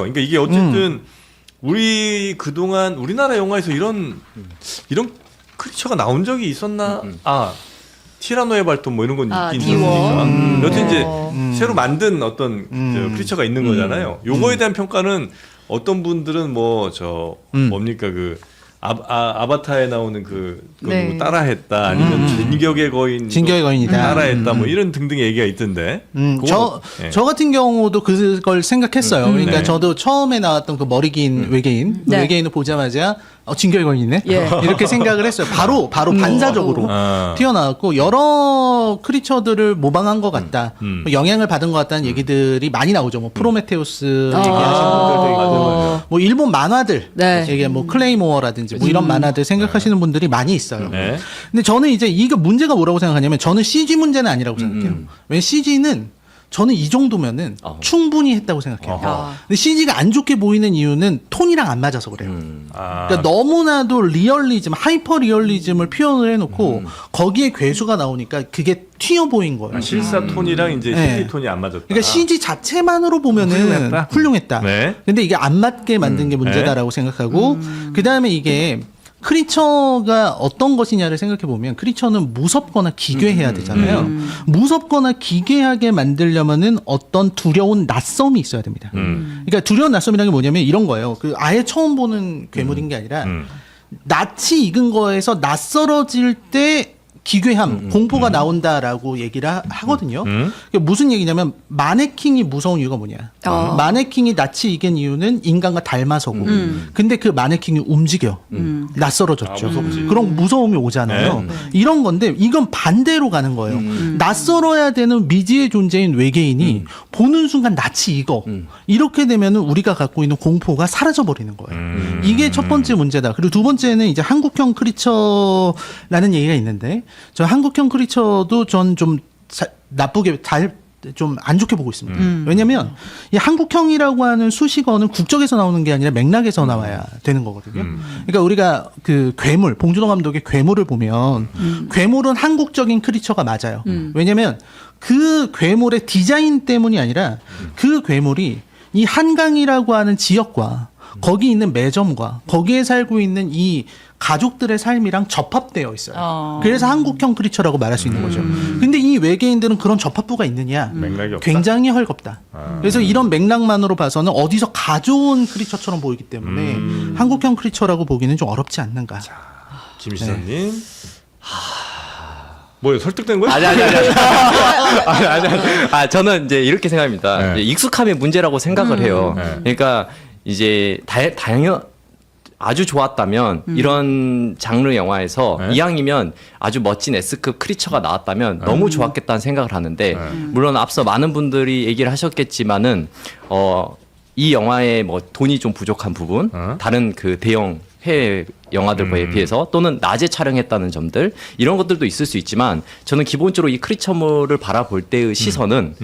그러니까 이게 어쨌든 우리 그동안 우리나라 영화에서 이런 크리처가 나온 적이 있었나? 티라노의 발톱 뭐 이런 건 있긴 있으니까. 여튼 이제 새로 만든 어떤 저 크리처가 있는 거잖아요. 요거에 대한 평가는 어떤 분들은 뭐 저 뭡니까 그 아바타에 나오는 그 네. 따라했다 아니면 진격의 거인 진격의 거인이다. 따라했다 뭐 이런 등등의 얘기가 있던데. 저 같은 경우도 그걸 생각했어요. 그러니까 네. 저도 처음에 나왔던 그 머리 긴 외계인, 네. 외계인을 보자마자 진격의 거인이네. 예. 이렇게 생각을 했어요. 바로 반사적으로 튀어나왔고 여러 크리처들을 모방한 것 같다. 뭐 영향을 받은 것 같다는 얘기들이 많이 나오죠. 뭐 프로메테우스 얘기하시는 분들도 있고, 뭐 일본 만화들, 네. 이게 뭐 클레이모어라든지 뭐 이런 만화들 생각하시는 분들이 많이 있어요. 네. 근데 저는 이제 이거 문제가 뭐라고 생각하냐면 저는 CG 문제는 아니라고 생각해요. 왜냐면 CG는 저는 이 정도면은 충분히 했다고 생각해요. 근데 CG가 안 좋게 보이는 이유는 톤이랑 안 맞아서 그래요. 그러니까 너무나도 리얼리즘, 하이퍼 리얼리즘을 표현을 해놓고 거기에 괴수가 나오니까 그게 튀어 보인 거예요. 실사 톤이랑 이제 네. CG 톤이 안 맞았다. 그러니까 CG 자체만으로 보면은 훌륭했다. 네. 근데 이게 안 맞게 만든 게 문제다라고 생각하고 그 다음에 이게 크리처가 어떤 것이냐를 생각해 보면 크리처는 무섭거나 기괴해야 되잖아요. 무섭거나 기괴하게 만들려면은 어떤 두려운 낯섦이 있어야 됩니다. 그러니까 두려운 낯섦이라는 게 뭐냐면 이런 거예요. 그 아예 처음 보는 괴물인 게 아니라 낯이 익은 거에서 낯설어질 때 기괴함, 공포가 나온다라고 얘기를 하거든요. 그게 무슨 얘기냐면 마네킹이 무서운 이유가 뭐냐. 마네킹이 낯이 익은 이유는 인간과 닮아서고 근데 그 마네킹이 움직여. 낯설어졌죠. 그런 무서움이 오잖아요. 이런 건데 이건 반대로 가는 거예요. 낯설어야 되는 미지의 존재인 외계인이 보는 순간 낯이 익어. 이렇게 되면 우리가 갖고 있는 공포가 사라져버리는 거예요. 이게 첫 번째 문제다. 그리고 두 번째는 이제 한국형 크리처라는 얘기가 있는데 저 한국형 크리처도 전 좀 나쁘게 좀 안 좋게 보고 있습니다. 왜냐면 이 한국형이라고 하는 수식어는 국적에서 나오는 게 아니라 맥락에서 나와야 되는 거거든요. 그러니까 우리가 그 괴물, 봉준호 감독의 괴물을 보면 괴물은 한국적인 크리처가 맞아요. 왜냐면 그 괴물의 디자인 때문이 아니라 그 괴물이 이 한강이라고 하는 지역과 거기 있는 매점과 거기에 살고 있는 이 가족들의 삶이랑 접합되어 있어요. 그래서 한국형 크리처라고 말할 수 있는 거죠. 근데 이 외계인들은 그런 접합부가 있느냐? 맥락이 없다? 굉장히 헐겁다. 그래서 이런 맥락만으로 봐서는 어디서 가져온 크리처처럼 보이기 때문에 한국형 크리처라고 보기는 좀 어렵지 않는가. 김시선님. 뭐요? 설득된 거예요? 아니. 저는 이제 이렇게 생각합니다. 네. 익숙함의 문제라고 생각을 해요. 네. 그러니까 이제 다양한 아주 좋았다면 이런 장르 영화에서 네. 이왕이면 아주 멋진 S급 크리처가 나왔다면 너무 좋았겠다는 생각을 하는데 물론 앞서 많은 분들이 얘기를 하셨겠지만은 이 영화에 뭐 돈이 좀 부족한 부분, 다른 그 대형 해외 영화들에 비해서 또는 낮에 촬영했다는 점들 이런 것들도 있을 수 있지만 저는 기본적으로 이 크리처물을 바라볼 때의 시선은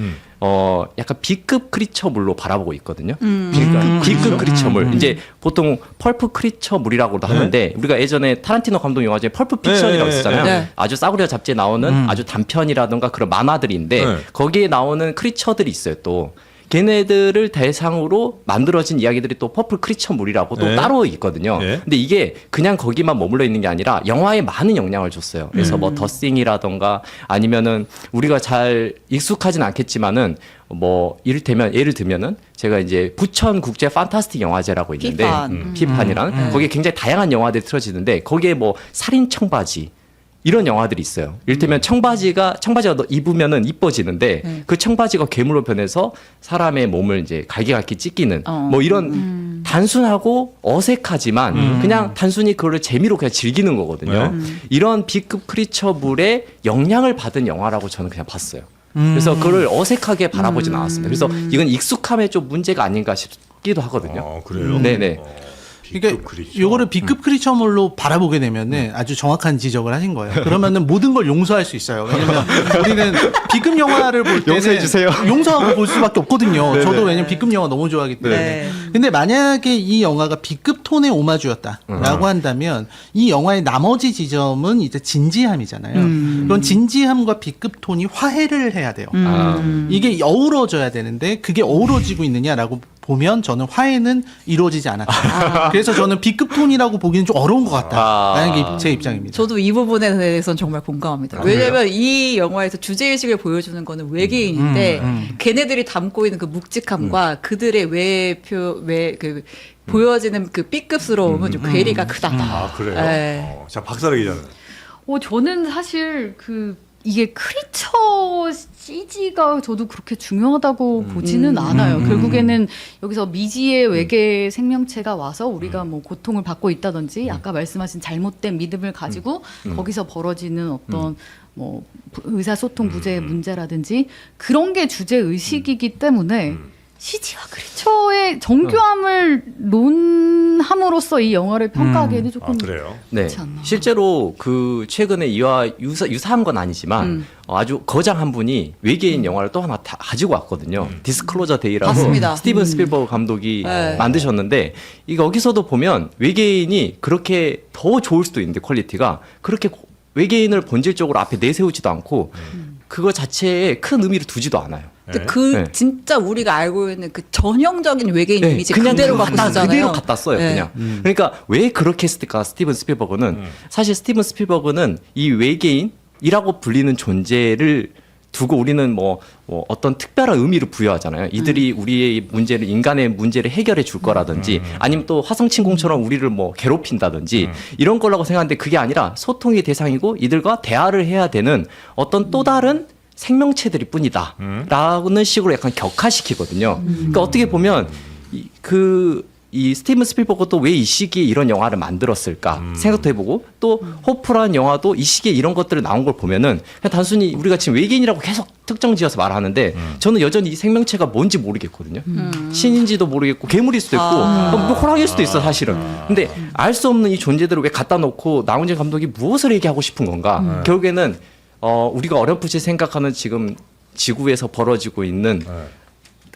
약간 B급 크리처물로 바라보고 있거든요. B급 크리처물. 이제 보통 펄프 크리처물이라고도 하는데 우리가 예전에 타란티노 감독 영화 중에 펄프 픽션이라고 있었잖아요. 네. 아주 싸구려 잡지에 나오는 아주 단편이라든가 그런 만화들인데 거기에 나오는 크리처들이 있어요. 또 걔네들을 대상으로 만들어진 이야기들이 또 퍼플 크리처물이라고 또 따로 있거든요. 근데 이게 그냥 거기만 머물러 있는 게 아니라 영화에 많은 영향을 줬어요. 그래서 뭐 더싱이라던가 아니면은 우리가 잘 익숙하진 않겠지만은 뭐 이를테면 예를 들면은 제가 이제 부천 국제 판타스틱 영화제라고 있는데 피판이라는 거기에 굉장히 다양한 영화들이 틀어지는데 거기에 뭐 살인 청바지 이런 영화들이 있어요. 이를테면 청바지가 입으면은 이뻐지는데 그 청바지가 괴물로 변해서 사람의 몸을 이제 갈기갈기 찢기는 뭐 이런 단순하고 어색하지만 그냥 단순히 그걸 재미로 그냥 즐기는 거거든요. 이런 B급 크리처물의 영향을 받은 영화라고 저는 그냥 봤어요. 그래서 그걸 어색하게 바라보진 않았습니다. 그래서 이건 익숙함의 좀 문제가 아닌가 싶기도 하거든요. 그래요? 네네. 그러니까 요거를 B급 크리처물로 바라보게 되면은 아주 정확한 지적을 하신 거예요. 그러면은 모든 걸 용서할 수 있어요. 왜냐면 우리는 B급 영화를 볼 때는 용서해 주세요. 용서하고 볼 수밖에 없거든요. 저도 왜냐면 B급 영화 너무 좋아하기 때문에. 근데 만약에 이 영화가 B급 톤의 오마주였다라고 한다면 이 영화의 나머지 지점은 이제 진지함이잖아요. 그런 진지함과 B급 톤이 화해를 해야 돼요. 이게 어우러져야 되는데 그게 어우러지고 있느냐라고 보면 저는 화해는 이루어지지 않았다. 그래서 저는 B급 톤이라고 보기는 좀 어려운 것 같다라는 게 제 입장입니다. 저도 이 부분에 대해서는 정말 공감합니다. 왜냐면 이 영화에서 주제의식을 보여주는 거는 외계인인데 걔네들이 담고 있는 그 묵직함과 그들의 보여지는 그 B급스러움은 좀 괴리가 크다. 아 그래요? 네. 자 박사라 기자는. 저는 사실 이게 크리처 CG가 저도 그렇게 중요하다고 보지는 않아요. 결국에는 여기서 미지의 외계 생명체가 와서 우리가 뭐 고통을 받고 있다든지 아까 말씀하신 잘못된 믿음을 가지고 거기서 벌어지는 어떤 뭐 의사소통 부재의 문제라든지 그런 게 주제 의식이기 때문에 CG와 크리처의 정교함을 논함으로써 이 영화를 평가하기에는 조금 그래요? 네, 그렇지 않나. 실제로 그 최근에 이와 유사한 건 아니지만 아주 거장 한 분이 외계인 영화를 또 하나 가지고 왔거든요. 디스클로저 데이라고 맞습니다. 스티븐 스필버그 감독이 네. 만드셨는데 이거 여기서도 보면 외계인이 그렇게 더 좋을 수도 있는데 퀄리티가 그렇게 외계인을 본질적으로 앞에 내세우지도 않고 그거 자체에 큰 의미를 두지도 않아요. 근데 네. 진짜 우리가 알고 있는 그 전형적인 외계인 이미지 그대로 갖고 쓰잖아요. 그대로 갖다 써요. 네. 그냥. 그러니까 왜 그렇게 했을까? 스티븐 스필버그는 사실 스티븐 스필버그는 이 외계인이라고 불리는 존재를 두고 우리는 뭐 어떤 특별한 의미를 부여하잖아요. 이들이 우리의 문제를 인간의 문제를 해결해 줄 거라든지 아니면 또 화성 침공처럼 우리를 뭐 괴롭힌다든지 이런 거라고 생각하는데 그게 아니라 소통의 대상이고 이들과 대화를 해야 되는 어떤 또 다른 생명체들이 뿐이다. 라는 식으로 약간 격화시키거든요. 그러니까 어떻게 보면 이 스티븐 스필버그도 왜 이 시기에 이런 영화를 만들었을까 생각도 해보고 또 호프라는 영화도 이 시기에 이런 것들이 나온 걸 보면은 그냥 단순히 우리가 지금 외계인이라고 계속 특정 지어서 말하는데 저는 여전히 이 생명체가 뭔지 모르겠거든요. 신인지도 모르겠고 괴물일 수도 있고 뭐 호랑이일 수도 있어 사실은. 근데 알 수 없는 이 존재들을 왜 갖다 놓고 나훈재 감독이 무엇을 얘기하고 싶은 건가? 결국에는 우리가 어렴풋이 생각하는 지금 지구에서 벌어지고 있는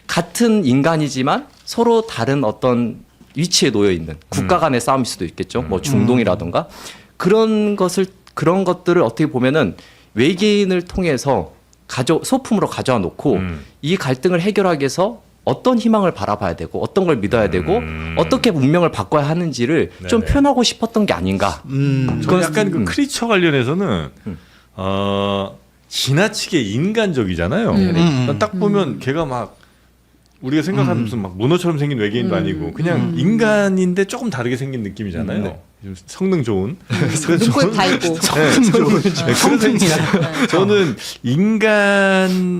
같은 인간이지만 서로 다른 어떤 위치에 놓여 있는 국가 간의 싸움일 수도 있겠죠. 뭐 중동이라든가 그런 것들을 어떻게 보면은 외계인을 통해서 소품으로 가져와 놓고 이 갈등을 해결하기 위해서 어떤 희망을 바라봐야 되고 어떤 걸 믿어야 되고 어떻게 문명을 바꿔야 하는지를 좀 표현하고 싶었던 게 아닌가. 저는 약간 그 크리처 관련해서는 지나치게 인간적이잖아요. 딱 보면 걔가 막 우리가 생각하는 무슨 막 문어처럼 생긴 외계인도 아니고 그냥 인간인데 조금 다르게 생긴 느낌이잖아요. 좀 성능 좋은. 눈곱 달고. 저는 인간인데,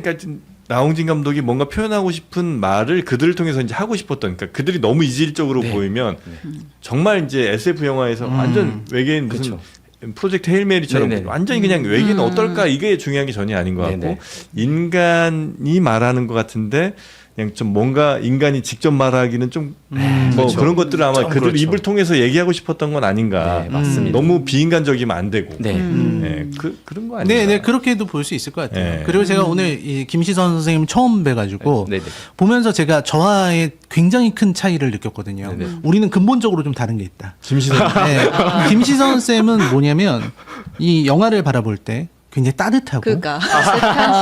그러니까 나홍진 감독이 뭔가 표현하고 싶은 말을 그들을 통해서 이제 하고 싶었던, 그러니까 그들이 너무 이질적으로 보이면 정말 이제 SF 영화에서 완전 외계인 무슨 그쵸. 프로젝트 헤일메리처럼 네네. 완전히 그냥 외계인은 어떨까 이게 중요한 게 전혀 아닌 것 같고 네네. 인간이 말하는 것 같은데 그냥 좀 뭔가 인간이 직접 말하기는 좀 뭐 그렇죠. 그런 것들을 아마 좀 그들 그렇죠. 입을 통해서 얘기하고 싶었던 건 아닌가. 네, 맞습니다. 너무 비인간적이면 안 되고. 네. 네, 그런 거 아닌가. 네, 그렇게도 볼 수 있을 것 같아요. 네. 그리고 제가 오늘 이 김시선 선생님 처음 뵈가지고 네, 네. 보면서 제가 저와의 굉장히 큰 차이를 느꼈거든요. 네, 네. 우리는 근본적으로 좀 다른 게 있다. 김시선. 네. 김시선 쌤은 뭐냐면 이 영화를 바라볼 때 굉장히 따뜻하고 그러니까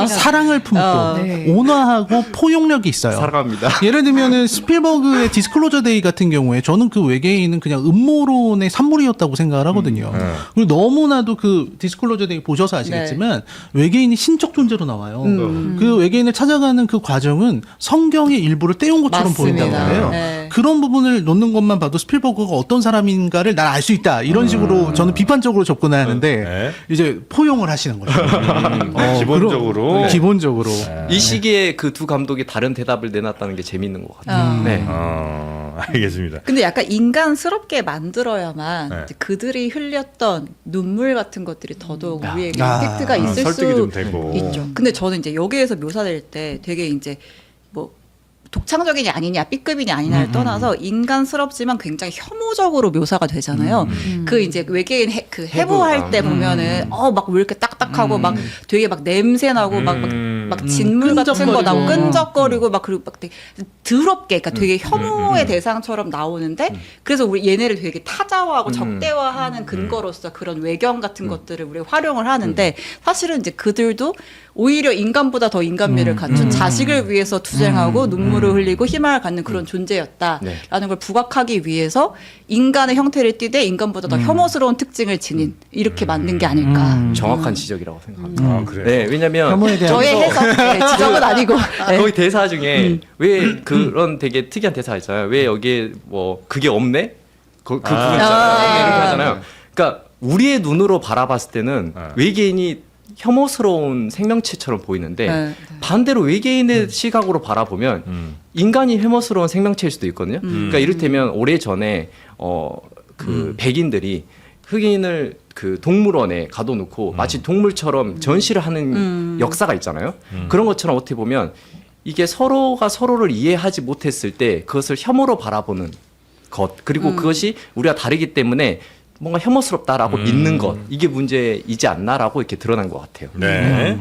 사랑을 품고 네. 온화하고 포용력이 있어요. 사랑합니다. 예를 들면은 스필버그의 디스클로저 데이 같은 경우에 저는 그 외계인은 그냥 음모론의 산물이었다고 생각을 하거든요. 그리고 너무나도 그 디스클로저 데이 보셔서 아시겠지만 외계인이 신적 존재로 나와요. 그 외계인을 찾아가는 그 과정은 성경의 일부를 떼온 것처럼 맞습니다. 보인다고 해요. 네. 그런 부분을 놓는 것만 봐도 스필버그가 어떤 사람인가를 난 알 수 있다. 이런 식으로 저는 비판적으로 접근을 하는데 네. 이제 포용을 하시는 거죠. 기본적으로. 기본적으로. 이 시기에 그 두 감독이 다른 대답을 내놨다는 게 재밌는 것 같아요. 네. 알겠습니다. 근데 약간 인간스럽게 만들어야만 네. 이제 그들이 흘렸던 눈물 같은 것들이 더더욱 우리에게 아. 임팩트가 있을 설득이 수 좀 되고. 있죠. 근데 저는 이제 여기에서 묘사될 때 되게 이제 뭐 독창적이냐 아니냐 B급이냐 아니냐를 떠나서 인간스럽지만 굉장히 혐오적으로 묘사가 되잖아요. 그 이제 외계인 해부할 때 보면은 막 왜 이렇게 딱딱하고 막 되게 막 냄새 나고 막 진물 같은 거 나고 끈적거리고. 끈적거리고 막 그리고 막 되게 더럽게, 그러니까 되게 혐오의 대상처럼 나오는데 그래서 우리 얘네를 되게 타자화하고 적대화하는 근거로서 그런 외경 같은 것들을 우리 활용을 하는데 사실은 이제 그들도 오히려 인간보다 더 인간미를 갖춘 자식을 위해서 투쟁하고 눈물을 흘리고 희망을 갖는 그런 존재였다라는 걸 부각하기 위해서 인간의 형태를 띠되 인간보다 더 혐오스러운 특징을 지닌 이렇게 만든 게 아닐까. 정확한 지적이라고 생각합니다. 아, 그래요? 네, 왜냐면 혐오에 대한 저의 해석, 네, 지적은 아니고. 네. 거기 대사 중에 왜 그런 되게 특이한 대사 있잖아요. 왜 여기에 뭐 그게 없네? 그 부분 있잖아요. 이렇게 하잖아요. 그러니까 우리의 눈으로 바라봤을 때는 외계인이 혐오스러운 생명체처럼 보이는데 네. 반대로 외계인의 시각으로 바라보면 인간이 혐오스러운 생명체일 수도 있거든요. 그러니까 이를테면 오래전에 백인들이 흑인을 그 동물원에 가둬놓고 마치 동물처럼 전시를 하는 역사가 있잖아요. 그런 것처럼 어떻게 보면 이게 서로가 서로를 이해하지 못했을 때 그것을 혐오로 바라보는 것 그리고 그것이 우리가 다르기 때문에 뭔가 혐오스럽다라고 믿는 것 이게 문제이지 않나라고 이렇게 드러난 것 같아요. 네.